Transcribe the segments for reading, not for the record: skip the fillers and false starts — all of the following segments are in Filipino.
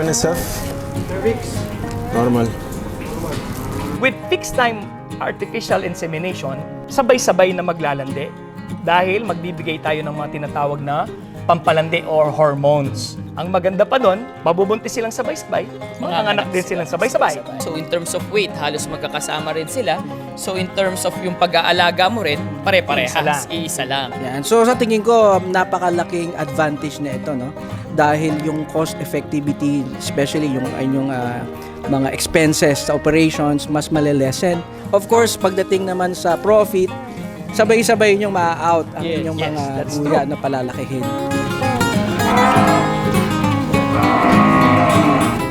NSF? Cervix. Normal. With fixed-time artificial insemination, sabay-sabay na maglalandi dahil magbibigay tayo ng mga tinatawag na pampalandi or hormones. Ang maganda pa doon, mabubuntis silang sabay-sabay, manganganak din silang sabay-sabay. So in terms of weight, halos magkakasama rin sila. So in terms of yung pag-aalaga mo rin, pare-parehas, iisa lang. Yan. So sa tingin ko, napakalaking advantage na ito, no? Dahil yung cost effectivity, especially yung mga expenses sa operations, mas malilesen. Of course, pagdating naman sa profit, sabay-sabay yung ma-out ang inyong mga guya na palalakihin.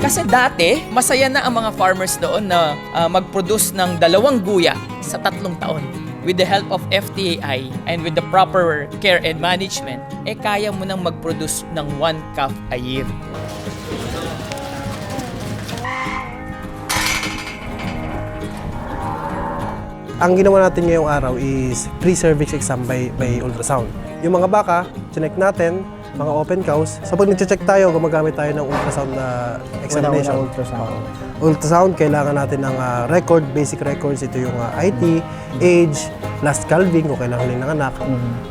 Kasi dati, masaya na ang mga farmers doon na mag-produce ng 2 guya sa 3 taon. With the help of FTAI and with the proper care and management, kaya mo nang mag-produce ng 1 calf a year. Ang ginawa natin ngayong araw is pre-cervix exam by ultrasound. Yung mga baka, chinek natin, mga open cows. So pag nag-check tayo, gumagamit tayo ng ultrasound na examination. Ultrasound, kailangan natin ng record, basic records. Ito yung IT, age, last calving kung kailan huling nanganak,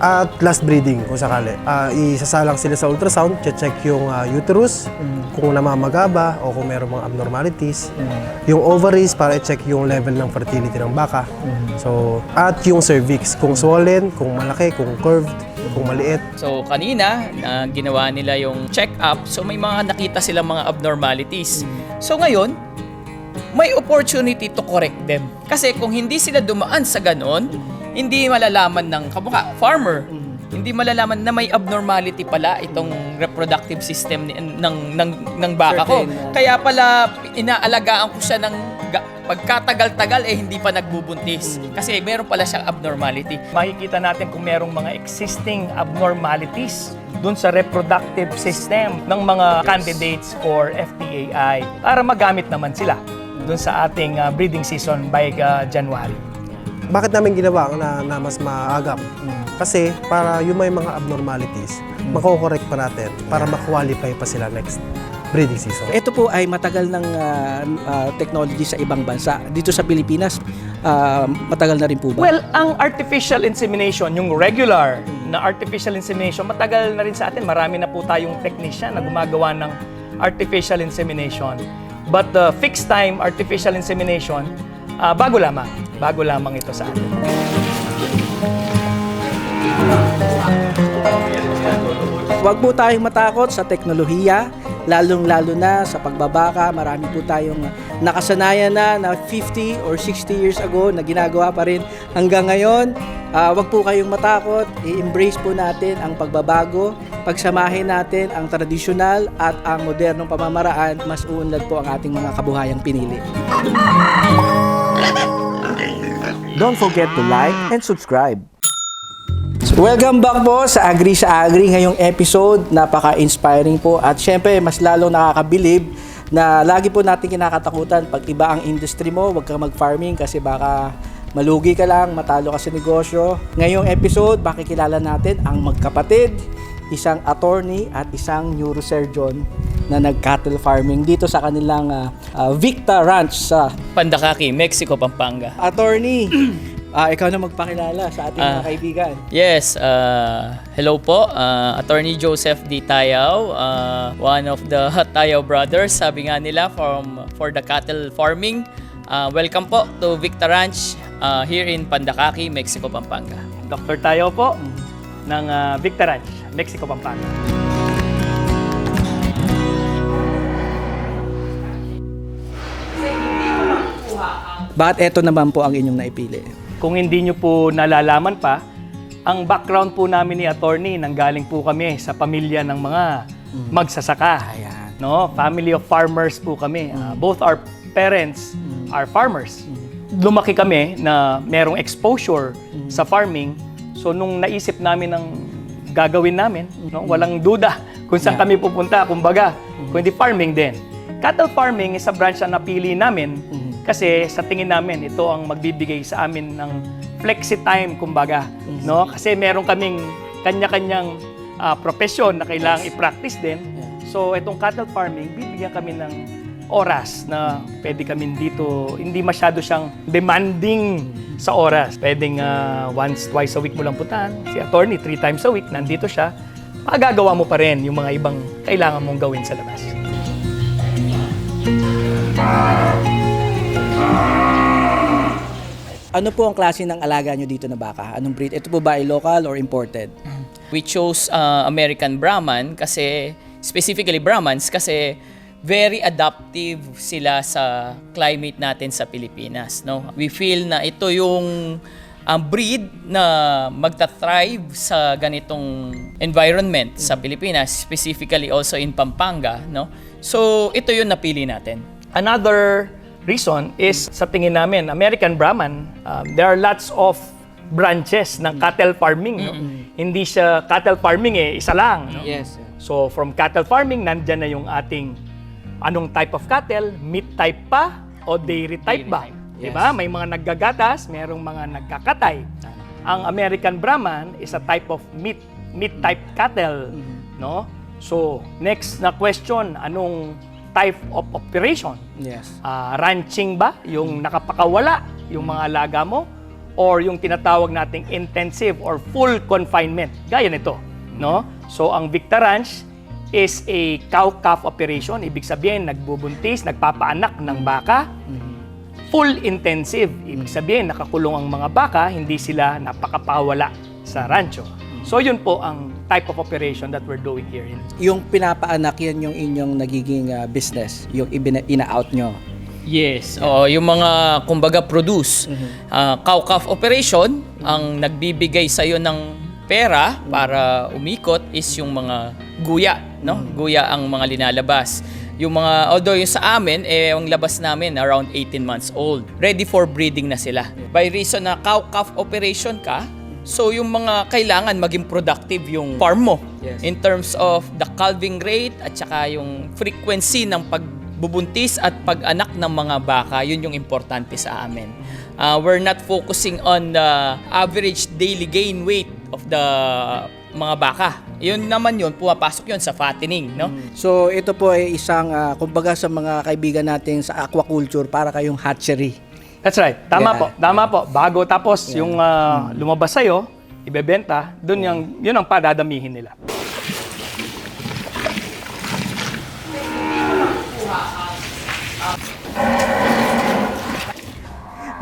at last breeding kung sakali. Isasalang sila sa ultrasound, check yung uterus, kung namamaga ba o kung mayroong mga abnormalities. Yung ovaries para i-check yung level ng fertility ng baka. So, at yung cervix, kung swollen, kung malaki, kung curved, kung maliit. So kanina, ginawa nila yung check-up. So may mga nakita silang mga abnormalities. So ngayon, may opportunity to correct them. Kasi kung hindi sila dumaan sa ganon, hindi malalaman ng kamukha, farmer, hindi malalaman na may abnormality pala itong reproductive system ng baka ko. Kaya pala inaalagaan ko siya ng pagkatagal-tagal hindi pa nagbubuntis. Kasi meron pala siyang abnormality. Makikita natin kung merong mga existing abnormalities dun sa reproductive system ng mga candidates for FTAI para magamit naman sila dun sa ating breeding season by January. Bakit namin ginawa na mas maagap? Kasi para yung may mga abnormalities, mako-correct pa natin para ma-qualify pa sila next breeding season. Ito po ay matagal ng technology sa ibang bansa. Dito sa Pilipinas, matagal na rin po ba? Well, ang artificial insemination, yung regular na artificial insemination, matagal na rin sa atin. Marami na po tayong technician na gumagawa ng artificial insemination. But the fixed time artificial insemination, bago lamang. Bago lamang ito sa atin. Huwag po tayong matakot sa teknolohiya, lalong-lalo na sa pagbabaka. Marami po tayong nakasanayan na 50 or 60 years ago na ginagawa pa rin hanggang ngayon. Huwag po kayong matakot, i-embrace po natin ang pagbabago, pagsamahin natin ang tradisyonal at ang modernong pamamaraan, mas uunlad po ang ating mga kabuhayang pinili. Don't forget to like and subscribe. Welcome back po sa Agri sa Agri ngayong episode. Napaka-inspiring po at syempre mas lalong nakakabilib na lagi po natin kinakatakutan pag iba ang industry mo, huwag kang mag-farming kasi baka malugi ka lang, matalo ka sa negosyo. Ngayong episode, makikilala natin ang magkapatid, isang attorney at isang neurosurgeon na nag-cattle farming dito sa kanilang Victa Ranch sa Pandakaki, Mexico, Pampanga. Attorney. Ikaw na magpakilala sa ating mga kaibigan. Yes, hello po, Attorney Joseph D. Tayaw, one of the Tayaw brothers, sabi nga nila, for the cattle farming. Welcome po to Victa Ranch here in Pandakaki, Mexico, Pampanga. Dr. Tayo po ng Victa Ranch, Mexico, Pampanga. Bakit eto naman po ang inyong naipili? Kung hindi nyo po nalalaman pa, ang background po namin ni attorney, nanggaling po kami sa pamilya ng mga magsasaka. Ayan. No? Family of farmers po kami. Both our parents are farmers. Lumaki kami na merong exposure sa farming. So nung naisip namin ng gagawin namin, no? Walang duda kung saan kami pupunta, kumbaga, kundi farming din. Cattle farming is a branch na napili namin kasi sa tingin namin ito ang magbibigay sa amin ng flexi time, kumbaga, no? Kasi meron kaming kanya-kanyang profesyon na kailangang i-practice din. So itong cattle farming, bibigyan kami ng oras na pwede kami dito, hindi masyado siyang demanding sa oras. Pwedeng once, twice a week mo lang puntahan. Si attorney, 3 times a week, nandito siya. Magagawa mo pa rin yung mga ibang kailangan mong gawin sa labas. Ano po ang klase ng alaga nyo dito na baka? Anong breed? Ito po ba ay local or imported? We chose American Brahman kasi, specifically Brahmans, kasi very adaptive sila sa climate natin sa Pilipinas. No? We feel na ito yung breed na magta-thrive sa ganitong environment sa Pilipinas, specifically also in Pampanga. No? So ito yung napili natin. Another reason is sa tingin namin, American Brahman, there are lots of branches ng cattle farming. No? Hindi siya cattle farming isa lang. No? Yes. So from cattle farming, nandyan na yung ating anong type of cattle, meat type pa o dairy type ba? Yes. Diba? May mga naggagatas, merong mga nagkakatay. Ang American Brahman is a type of meat type cattle, no? So, next na question, anong type of operation? Yes. Ranching ba? Yung nakapakawala yung mga alaga mo? Or yung tinatawag nating intensive or full confinement? Gaya nito, no? So, ang Victa Ranch is a cow-calf operation. Ibig sabihin, nagbubuntis, nagpapaanak ng baka. Full intensive. Ibig sabihin, nakakulong ang mga baka, hindi sila napakapawala sa rancho. So yun po ang type of operation that we're doing here. Yung pinapaanak, yan yung inyong nagiging business, yung ina-out nyo. Yes. Yung mga, kumbaga, produce. Cow-calf operation, ang nagbibigay sa'yo ng pera para umikot is yung mga guya, no? Guya ang mga linalabas. Yung mga, although yung sa amin, ang labas namin around 18 months old. Ready for breeding na sila. By reason na cow-calf operation ka, so yung mga kailangan maging productive yung farm mo. Yes. In terms of the calving rate at saka yung frequency ng pagbubuntis at pag-anak ng mga baka, yun yung importante sa amin. We're not focusing on the average daily gain weight of the mga baka. Yun naman yun, pumapasok yun sa fattening, no? So ito po ay isang, kumbaga sa mga kaibigan natin sa aquaculture, para kayong hatchery. That's right. Tama Yeah. po. Tama po. Bago tapos yung lumabas sa'yo, ibebenta, yun ang padadamihin nila.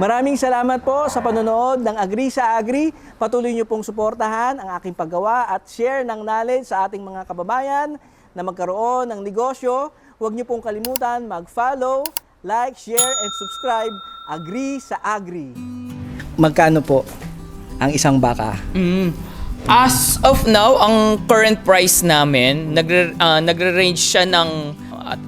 Maraming salamat po sa panonood ng Agri sa Agri. Patuloy niyo pong suportahan ang aking paggawa at share ng knowledge sa ating mga kababayan na magkaroon ng negosyo. Huwag niyo pong kalimutan mag-follow, like, share, and subscribe Agri sa Agri. Magkano po ang isang baka? As of now, ang current price namin, nagre-range siya ng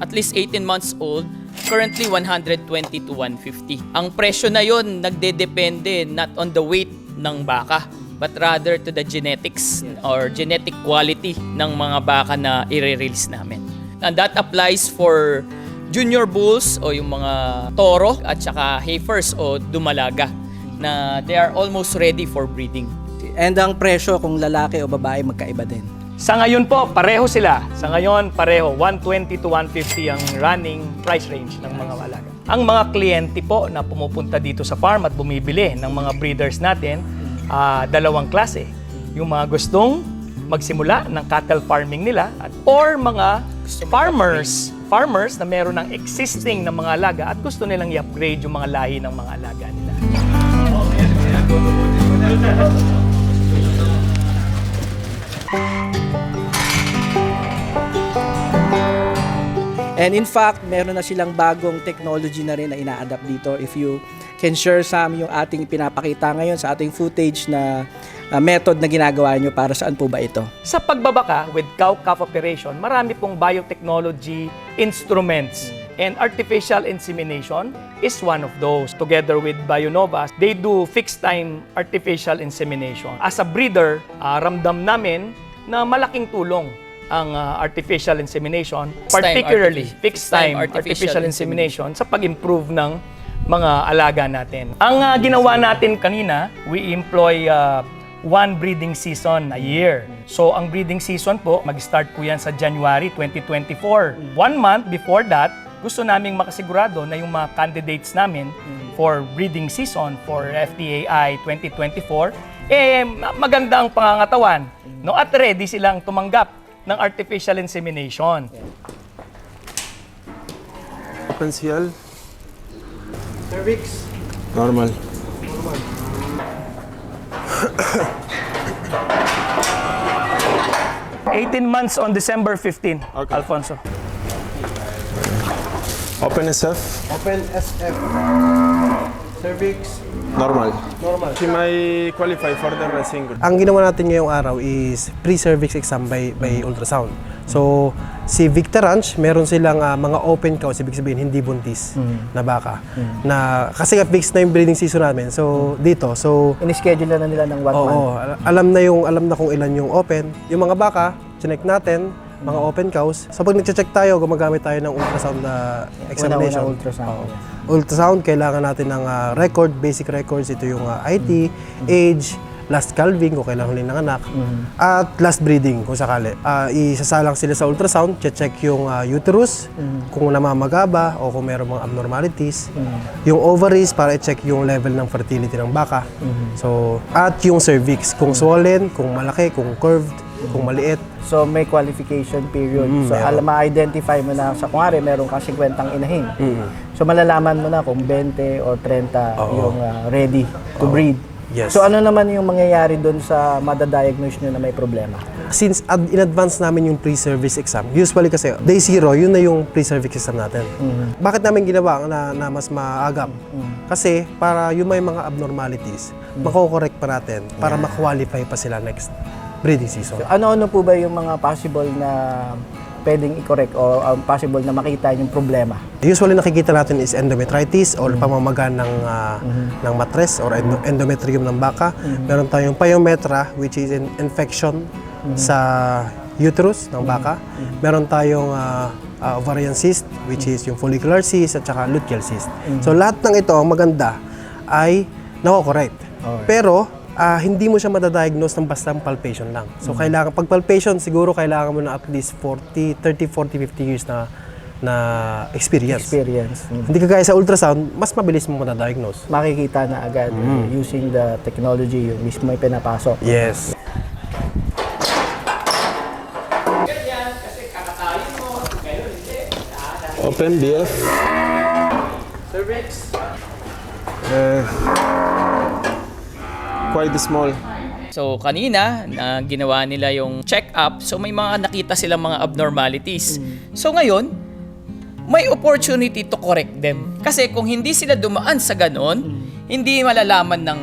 at least 18 months old, currently 120 to 150. Ang presyo na yon nagdedepende not on the weight ng baka, but rather to the genetics or genetic quality ng mga baka na i-release namin. And that applies for junior bulls o yung mga toro at saka heifers o dumalaga na they are almost ready for breeding. And ang presyo kung lalaki o babae magkaiba din. Sa ngayon po, pareho sila. Sa ngayon, pareho. 120 to 150 ang running price range ng mga alaga. Ang mga kliyente po na pumupunta dito sa farm at bumibili ng mga breeders natin, dalawang klase. Yung mga gustong magsimula ng cattle farming nila or mga farmers na meron ng existing na mga alaga at gusto nilang i-upgrade yung mga lahi ng mga alaga nila. And in fact, meron na silang bagong technology na rin na ina-adapt dito. If you can share some yung ating pinapakita ngayon sa ating footage na method na ginagawa nyo, para saan po ba ito? Sa pagbabaka with cow-calf operation, marami pong biotechnology instruments and artificial insemination is one of those. Together with Bionova, they do fixed-time artificial insemination. As a breeder, ramdam namin na malaking tulong ang artificial insemination, particularly fixed-time artificial insemination sa pag-improve ng mga alaga natin. Ang ginawa natin kanina, we employ one breeding season a year. So ang breeding season po, mag-start po yan sa January 2024. 1 month before that, gusto naming makasigurado na yung mga candidates namin for breeding season for FTAI 2024, maganda ang pangangatawan, no? At ready silang tumanggap ng artificial insemination. Open seal, Cervix. normal. 18 months on December 15, Okay. Alfonso. Open SF, Open SF. Cervix. normal. Normal. She may qualify for the racing group. Ang ginawa natin ngayong araw is pre-cervix exam by ultrasound. So, si Victor Ranch, meron silang mga open cows, ibig sabihin hindi buntis na baka. Na, kasi nga fixed na yung breeding season namin. So, dito. So, In-schedule na nila ng 1 month. oo, alam na kung ilan yung open. Yung mga baka, chinek natin, mga open cows. So, pag nag-check tayo, gumagamit tayo ng ultrasound na examination. Una-una ultrasound. Ultrasound, kailangan natin ng record, basic records. Ito yung IT, age, last calving kung kailan huli ng anak, at last breeding kung sakali. Isasalang sila sa ultrasound, check yung uterus, kung namamaga ba o kung meron mga abnormalities. Yung ovaries para i-check yung level ng fertility ng baka. So, at yung cervix, kung swollen, kung malaki, kung curved, kung maliit. So may qualification period. So meron. ma-identify mo na sa kunwari meron kang 50 inahin. So malalaman mo na kung 20 o 30 yung ready to breed. Yes. So ano naman yung mangyayari doon sa madadiagnose nyo na may problema? Since in advance namin yung pre-cervix exam, usually kasi day 0, yun na yung pre-cervix exam natin. Bakit namin ginawa na mas maagap? Kasi para yung may mga abnormalities, mako-correct pa natin para ma-qualify pa sila next breeding season. So ano-ano po ba yung mga possible na pwedeng i-correct o possible na makita yung problema? Usually nakikita natin is endometritis or pamamaga ng matres or endometrium ng baka. Meron tayong pyometra which is an infection sa uterus ng baka. Meron tayong ovarian cyst which is yung follicular cyst at saka luteal cyst. So lahat ng ito ang maganda ay nako-correct. Pero hindi mo siya madadiagnose ng basta palpation lang. So kailangan pag palpation siguro kailangan mo na at least 30, 40, 50 years na experience. Hindi kagaya sa ultrasound, mas mabilis mo madadiagnose. Makikita na agad using the technology yung mismo ay pinapasok. Yes. Open BF. Cervix. Quite small. So kanina, ginawa nila yung check-up. So may mga nakita silang mga abnormalities. So ngayon, may opportunity to correct them. Kasi kung hindi sila dumaan sa ganon, hindi malalaman ng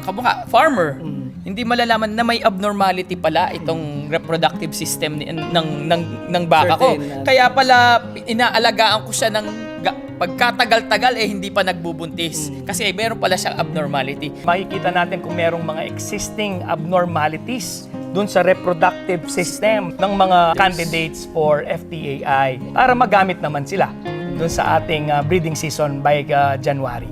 farmer, hindi malalaman na may abnormality pala itong reproductive system ng baka ko. Certain, Kaya pala inaalagaan ko siya ng pagkatagal-tagal hindi pa nagbubuntis. Kasi meron pala siyang abnormality. Makikita natin kung merong mga existing abnormalities dun sa reproductive system ng mga candidates for FTAI para magamit naman sila dun sa ating breeding season by January.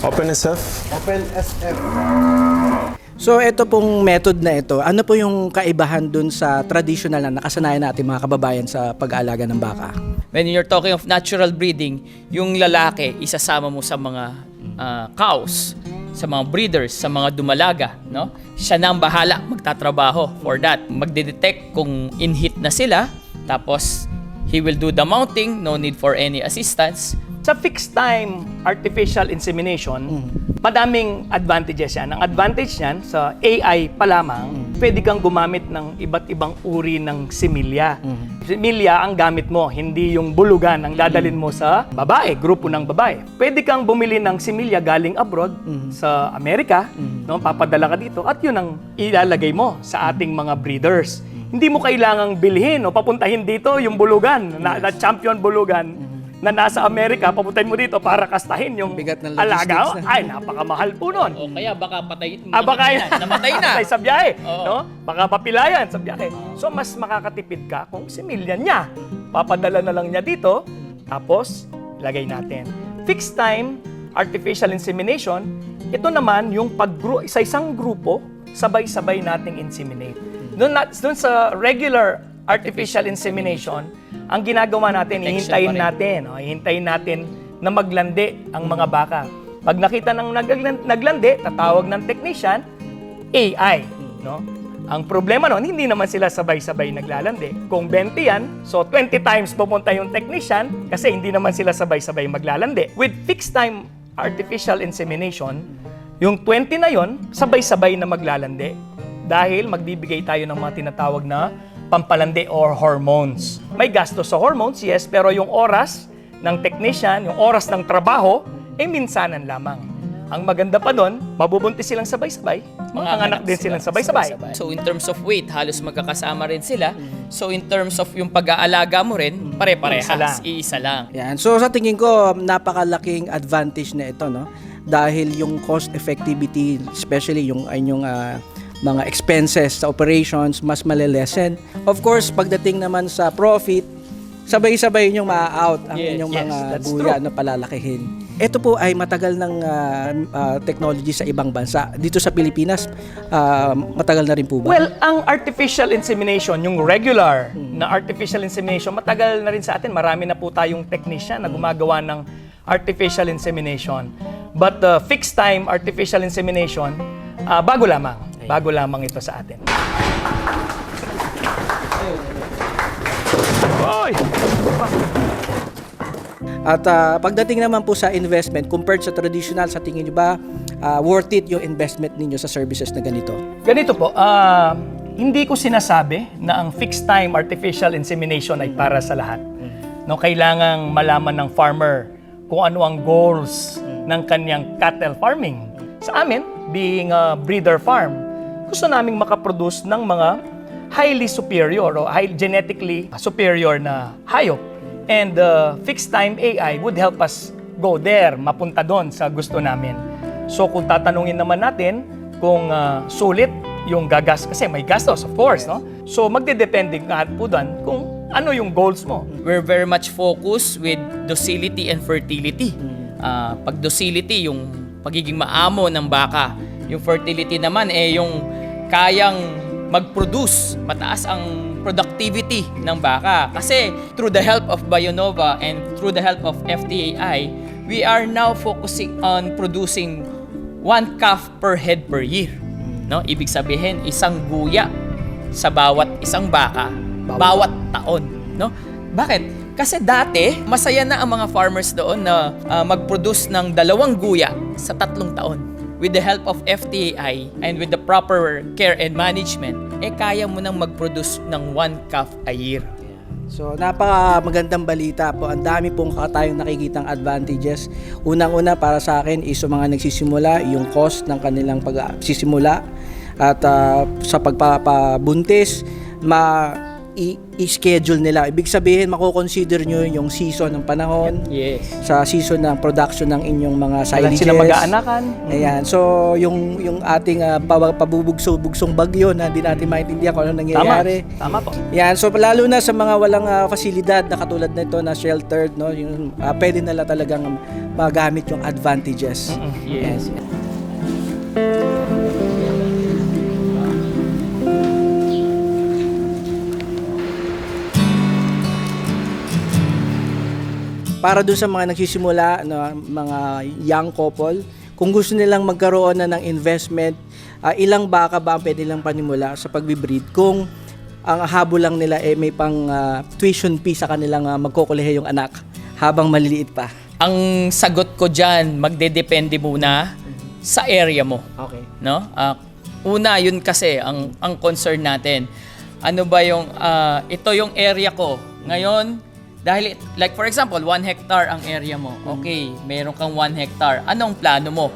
Open SF. Open SF. So ito pong method na ito, ano po yung kaibahan dun sa traditional na nakasanayan natin mga kababayan sa pag-aalaga ng baka? When you're talking of natural breeding, yung lalaki, isasama mo sa mga cows, sa mga breeders, sa mga dumalaga, no? Siya na ang bahala magtatrabaho for that. Magde-detect kung in-heat na sila, tapos he will do the mounting, no need for any assistance. Sa fixed time artificial insemination, madaming advantages yan. Ang advantage niyan sa AI pa lamang, pwede kang gumamit ng iba't ibang uri ng similya. Similya ang gamit mo, hindi yung bulugan ang dadalin mo sa babae, grupo ng babae. Pwede kang bumili ng similya galing abroad sa Amerika, no? Papadala ka dito at yun ang ilalagay mo sa ating mga breeders. Hindi mo kailangang bilhin o papuntahin dito yung bulugan, na champion bulugan na nasa Amerika, papuntahin mo dito para kastahin yung Bigat ng alaga. logistics na. Ay, napakamahal po nun. O kaya baka patay, Namatay na. Namatay sa biyahe. Oo. No? Baka papilayan sa biyahe. So, mas makakatipid ka kung similyan niya. Papadala na lang niya dito, tapos ilagay natin. fixed time artificial insemination, ito naman yung sa isang grupo, sabay-sabay nating inseminate. Doon sa regular artificial insemination, ang ginagawa natin, Protection hihintayin natin na maglandi ang mga baka. Pag nakita ng naglandi, tatawag ng technician, AI, no? Ang problema nun, hindi naman sila sabay-sabay naglalandi. Kung 20 yan, so 20 times pupunta yung technician kasi hindi naman sila sabay-sabay maglalandi. With fixed time artificial insemination, yung 20 na yon sabay-sabay na maglalandi dahil magbibigay tayo ng mga tinatawag na pampalandi or hormones. May gasto sa hormones, yes, pero yung oras ng technician, yung oras ng trabaho, minsanan lamang. Ang maganda pa doon, mabubuntis silang sabay-sabay, mga anak din silang sabay-sabay. So in terms of weight, halos magkakasama rin sila. So in terms of yung pag-aalaga mo rin, pare-parehas, iisa lang. Yan. So sa tingin ko, napakalaking advantage na ito, no? Dahil yung cost effectivity, especially yung mga expenses sa operations, mas malilesen. Of course, pagdating naman sa profit, sabay-sabay yung ma-out ang inyong mga that's buya true. na palalakihin. Ito po ay matagal ng technology sa ibang bansa. Dito sa Pilipinas, matagal na rin po ba? Well, ang artificial insemination, yung regular na artificial insemination, matagal na rin sa atin. Marami na po tayong technician na gumagawa ng artificial insemination. But fixed time artificial insemination, bago lamang. Bago lamang ito sa atin. Oy! At pagdating naman po sa investment, compared sa traditional, sa tingin nyo ba, worth it yung investment ninyo sa services na ganito? Ganito po, hindi ko sinasabi na ang fixed time artificial insemination ay para sa lahat. No, kailangang malaman ng farmer kung ano ang goals ng kanyang cattle farming. Sa amin, being a breeder farm, gusto naming makaproduce ng mga highly superior o genetically superior na hayop. And fixed time AI would help us go there, mapunta doon sa gusto namin. So kung tatanungin naman natin kung sulit yung gagas, kasi may gastos of course, no? So magdedepende nga po doon kung ano yung goals mo. We're very much focused with docility and fertility. Pag docility, yung pagiging maamo ng baka. Yung fertility naman, yung kayang mag-produce, mataas ang productivity ng baka. Kasi through the help of Bionova and through the help of FTAI, we are now focusing on producing 1 calf per head per year. No? Ibig sabihin, isang guya sa bawat isang baka, bawat taon. No? Bakit? Kasi dati, masaya na ang mga farmers doon na mag-produce ng 2 guya sa 3 taon. With the help of FTAI and with the proper care and management, kaya mo nang mag-produce ng 1 calf a year. So, napaka-magandang balita po. Ang dami pong tayong nakikitang advantages. Unang-una para sa akin is yung mga nagsisimula, yung cost ng kanilang pagsisimula at sa pagpapabuntis, i-schedule nila. Ibig sabihin, mako-consider nyo yung season ng panahon, Yes. sa season ng production ng inyong mga Kailan silages. sila mag-aanakan? Ayan. So, yung ating pabubugsong bagyo na hindi natin maintindihan kung ano nangyayari. Tama po. Yan, so lalo na sa mga walang fasilidad na katulad nito na sheltered, no, yung pwede nila talagang magamit yung advantages. Yes. Para doon sa mga nagsisimula, no, mga young couple, kung gusto nilang magkaroon na ng investment, ilang baka ba ang pwede nilang panimula sa pagbe-breed kung ang habol lang nila may pang tuition fee sa kanilang magkukulehe yung anak habang maliliit pa. Ang sagot ko dyan, magdedepende muna sa area mo. Okay. No? Una, yun kasi ang concern natin. Ano ba yung ito yung area ko. Ngayon, dahil like for example, 1 hectare ang area mo. Okay, meron kang 1 hectare. Anong plano mo?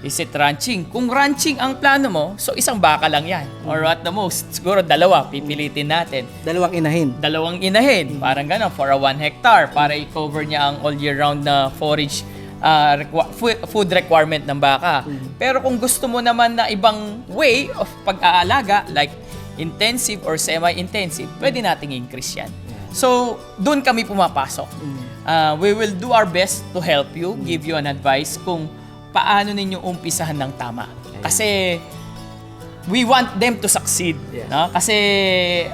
Is it ranching? Kung ranching ang plano mo, so isang baka lang 'yan. Or at the most, siguro 2 pipilitin natin. 2 inahin. 2 inahin, parang gano'n, for a 1 hectare para i-cover niya ang all year round na forage food requirement ng baka. Pero kung gusto mo naman na ibang way of pag-aalaga, like intensive or semi-intensive, pwede nating increase yan. So, doon kami pumapasok. We will do our best to help you, give you an advice kung paano ninyo umpisahan ng tama. Kasi we want them to succeed. No? Kasi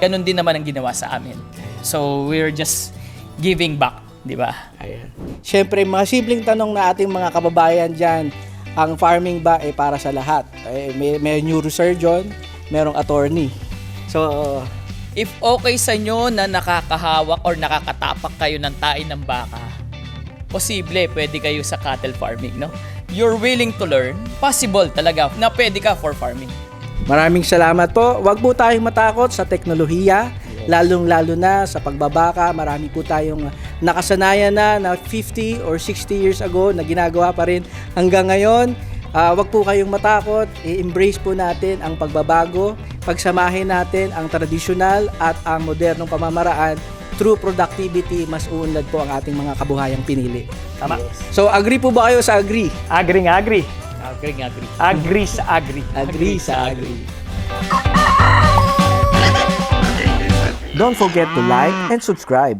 ganun din naman ang ginawa sa amin. So we're just giving back, di ba? Ayan. Siyempre, mga simpleng tanong na ating mga kababayan dyan, ang farming ba ay para sa lahat? May neurosurgeon, merong attorney. So, If okay sa inyo na nakakahawak or nakakatapak kayo ng tain ng baka, posible pwede kayo sa cattle farming, no? You're willing to learn, possible talaga na pwede ka for farming. maraming salamat po. Huwag po tayong matakot sa teknolohiya, lalong-lalo na sa pagbabaka. Marami po tayong nakasanayan na 50 or 60 years ago na ginagawa pa rin hanggang ngayon. Huwag po kayong matakot, i-embrace po natin ang pagbabago, pagsamahin natin ang tradisyonal at ang modernong pamamaraan. Through productivity, mas uunlad po ang ating mga kabuhayang pinili. Tama. So, agree po ba kayo sa agree? Agree. Agree. Agree sa agree. Agree sa agree. Don't forget to like and subscribe.